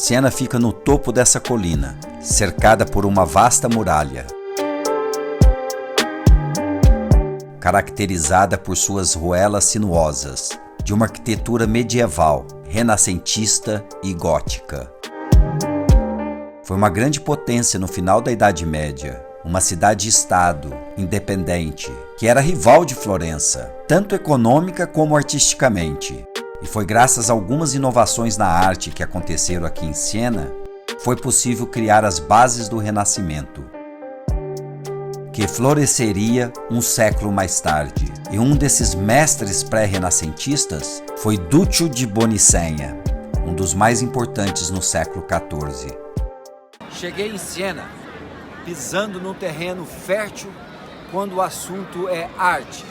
Siena fica no topo dessa colina, cercada por uma vasta muralha, caracterizada por suas ruelas sinuosas, de uma arquitetura medieval, renascentista e gótica. Foi uma grande potência no final da Idade Média, uma cidade-estado independente, que era rival de Florença, tanto econômica como artisticamente. E foi graças a algumas inovações na arte que aconteceram aqui em Siena, foi possível criar as bases do Renascimento, que floresceria um século mais tarde. E um desses mestres pré-renascentistas foi Duccio di Bonicenha, um dos mais importantes no século XIV. Cheguei em Siena, pisando num terreno fértil quando o assunto é arte.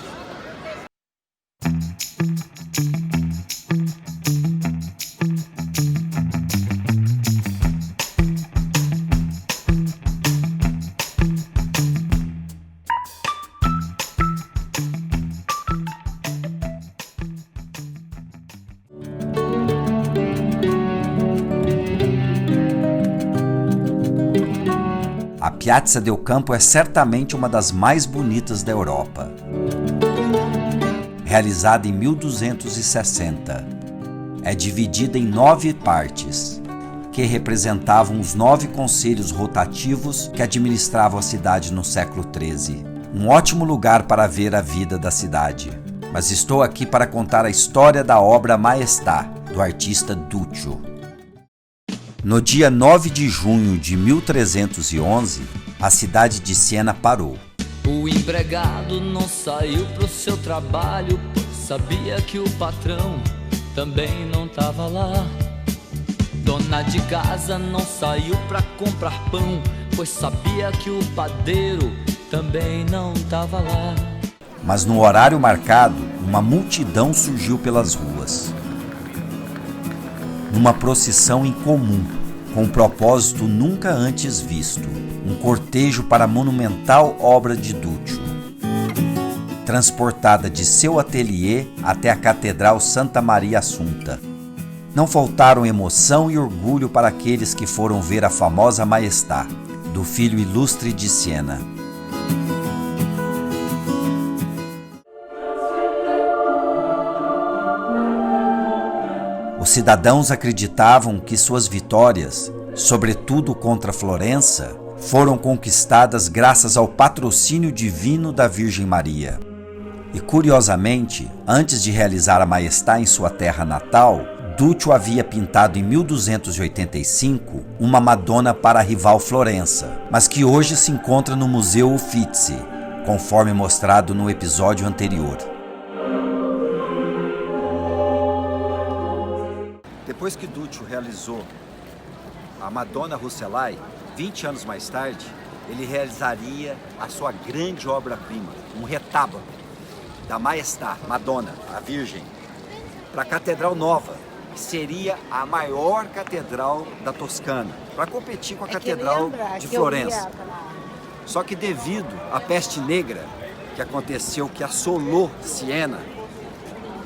A Piazza del Campo é certamente uma das mais bonitas da Europa. Realizada em 1260, é dividida em 9 partes, que representavam os 9 conselhos rotativos que administravam a cidade no século XIII. Um ótimo lugar para ver a vida da cidade. Mas estou aqui para contar a história da obra Maestà, do artista Duccio. No dia 9 de junho de 1311, a cidade de Siena parou. O empregado não saiu pro seu trabalho, pois sabia que o patrão também não tava lá. Dona de casa não saiu pra comprar pão, pois sabia que o padeiro também não tava lá. Mas no horário marcado, uma multidão surgiu pelas ruas. Numa procissão incomum, com um propósito nunca antes visto, um cortejo para a monumental obra de Duccio, transportada de seu ateliê até a Catedral Santa Maria Assunta. Não faltaram emoção e orgulho para aqueles que foram ver a famosa Maestà, do filho ilustre de Siena. Os cidadãos acreditavam que suas vitórias, sobretudo contra Florença, foram conquistadas graças ao patrocínio divino da Virgem Maria. E curiosamente, antes de realizar a Maestà em sua terra natal, Duccio havia pintado em 1285 uma Madonna para a rival Florença, mas que hoje se encontra no Museu Uffizi, conforme mostrado no episódio anterior. Depois que Duccio realizou a Madonna Rucellai, 20 anos mais tarde, ele realizaria a sua grande obra-prima, um retábulo da Maestà, Madonna, a Virgem, para a Catedral Nova, que seria a maior catedral da Toscana, para competir com a Catedral de Florença. Só que devido à peste negra que aconteceu, que assolou Siena,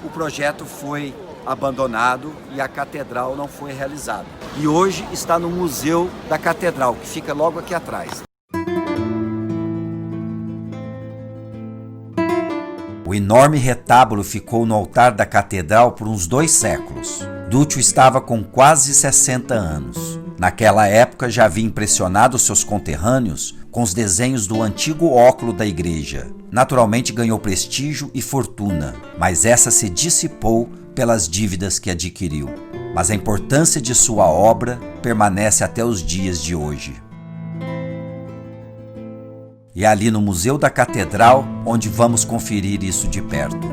o projeto foi abandonado e a catedral não foi realizada. E hoje está no Museu da Catedral, que fica logo aqui atrás. O enorme retábulo ficou no altar da catedral por uns 2 séculos. Duccio estava com quase 60 anos. Naquela época já havia impressionado seus conterrâneos com os desenhos do antigo óculo da igreja. Naturalmente ganhou prestígio e fortuna, mas essa se dissipou pelas dívidas que adquiriu. Mas a importância de sua obra permanece até os dias de hoje. E é ali no Museu da Catedral onde vamos conferir isso de perto.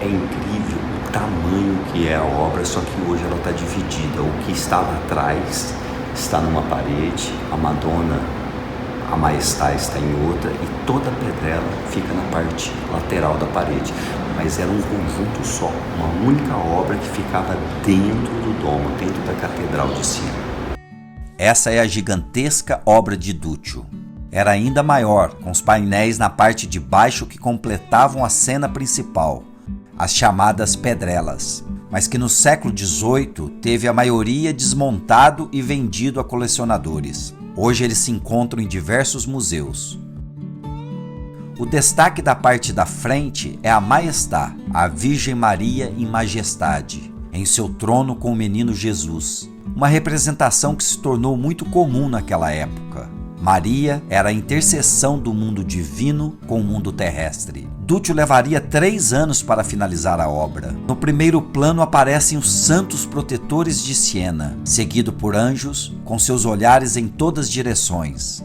É incrível o tamanho que é a obra, só que hoje ela está dividida. O que estava atrás está numa parede, a Madonna, a Maestà está em outra e toda a pedrela fica na parte lateral da parede. Mas era um conjunto só, uma única obra que ficava dentro do domo, dentro da Catedral de Siena. Essa é a gigantesca obra de Duccio. Era ainda maior, com os painéis na parte de baixo que completavam a cena principal, as chamadas pedrelas. mas que no século XVIII teve a maioria desmontado e vendido a colecionadores. Hoje eles se encontram em diversos museus. O destaque da parte da frente é a Maestá, a Virgem Maria em majestade, em seu trono com o menino Jesus, uma representação que se tornou muito comum naquela época. Maria era a interseção do mundo divino com o mundo terrestre. Duccio levaria 3 anos para finalizar a obra. No primeiro plano aparecem os santos protetores de Siena, seguido por anjos com seus olhares em todas as direções.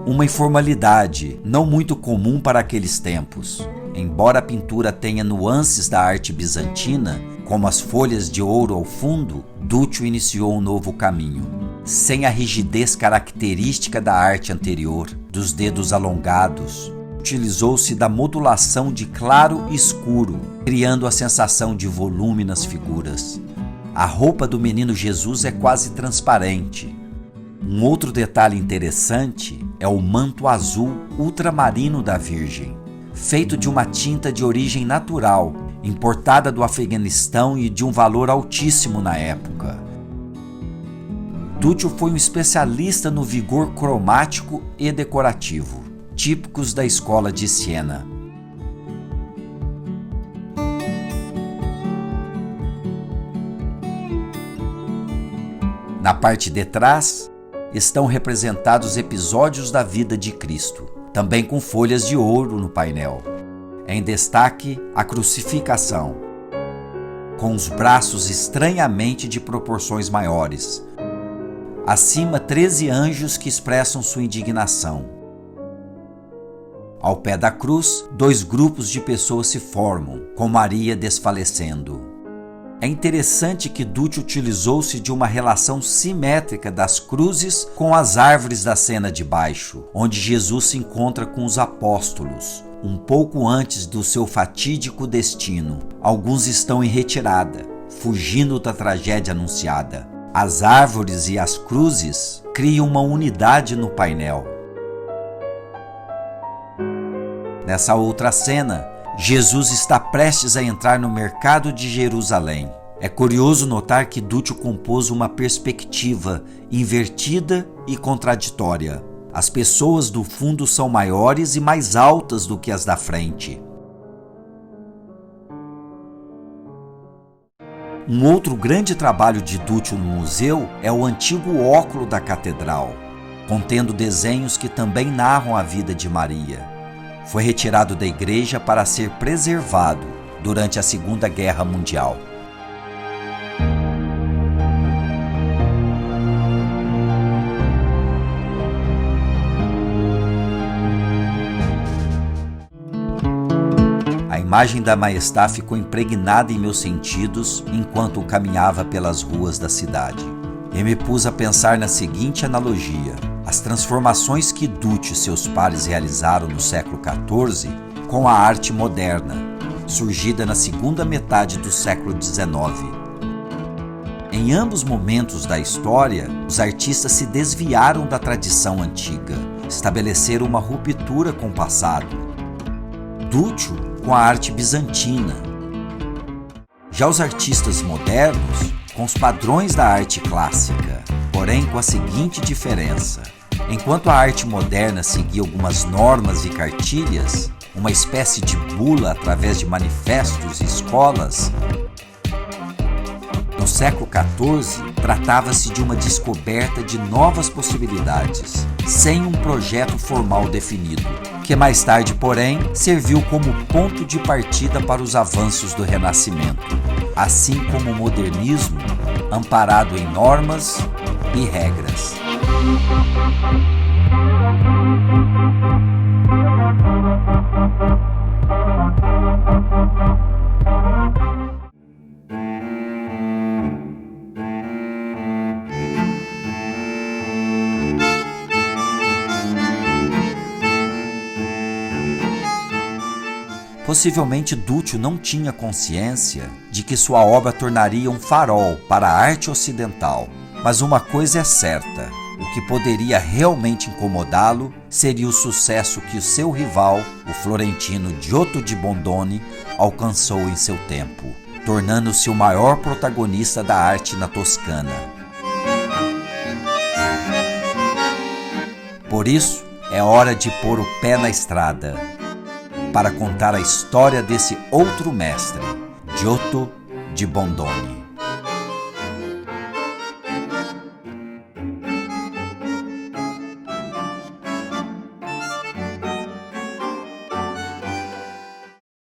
Uma informalidade não muito comum para aqueles tempos. Embora a pintura tenha nuances da arte bizantina, como as folhas de ouro ao fundo, Duccio iniciou um novo caminho. Sem a rigidez característica da arte anterior, dos dedos alongados, utilizou-se da modulação de claro e escuro, criando a sensação de volume nas figuras. A roupa do menino Jesus é quase transparente. Um outro detalhe interessante é o manto azul ultramarino da Virgem, feito de uma tinta de origem natural, importada do Afeganistão e de um valor altíssimo na época. Duccio foi um especialista no vigor cromático e decorativo, típicos da escola de Siena. Na parte de trás estão representados episódios da vida de Cristo, também com folhas de ouro no painel. Em destaque, a crucificação, com os braços estranhamente de proporções maiores. Acima, 13 anjos que expressam sua indignação. Ao pé da cruz, 2 grupos de pessoas se formam, com Maria desfalecendo. É interessante que Duccio utilizou-se de uma relação simétrica das cruzes com as árvores da cena de baixo, onde Jesus se encontra com os apóstolos, um pouco antes do seu fatídico destino. Alguns estão em retirada, fugindo da tragédia anunciada. As árvores e as cruzes criam uma unidade no painel. Nessa outra cena, Jesus está prestes a entrar no mercado de Jerusalém. É curioso notar que Duccio compôs uma perspectiva invertida e contraditória. As pessoas do fundo são maiores e mais altas do que as da frente. Um outro grande trabalho de Duccio no museu é o antigo óculo da catedral, contendo desenhos que também narram a vida de Maria. Foi retirado da igreja para ser preservado durante a Segunda Guerra Mundial. A imagem da Maestá ficou impregnada em meus sentidos enquanto caminhava pelas ruas da cidade. E me pus a pensar na seguinte analogia: as transformações que Duccio e seus pares realizaram no século XIV com a arte moderna, surgida na segunda metade do século XIX. Em ambos momentos da história, os artistas se desviaram da tradição antiga, estabeleceram uma ruptura com o passado. Duccio com a arte bizantina. Já os artistas modernos com os padrões da arte clássica, porém com a seguinte diferença: enquanto a arte moderna seguia algumas normas e cartilhas, uma espécie de bula através de manifestos e escolas, no século XIV tratava-se de uma descoberta de novas possibilidades, sem um projeto formal definido, que mais tarde, porém, serviu como ponto de partida para os avanços do Renascimento, assim como o modernismo, amparado em normas e regras. Possivelmente Duccio não tinha consciência de que sua obra tornaria um farol para a arte ocidental, mas uma coisa é certa: o que poderia realmente incomodá-lo seria o sucesso que o seu rival, o florentino Giotto di Bondone, alcançou em seu tempo. tornando-se o maior protagonista da arte na Toscana. Por isso, é hora de pôr o pé na estrada para contar a história desse outro mestre, Giotto de Bondone.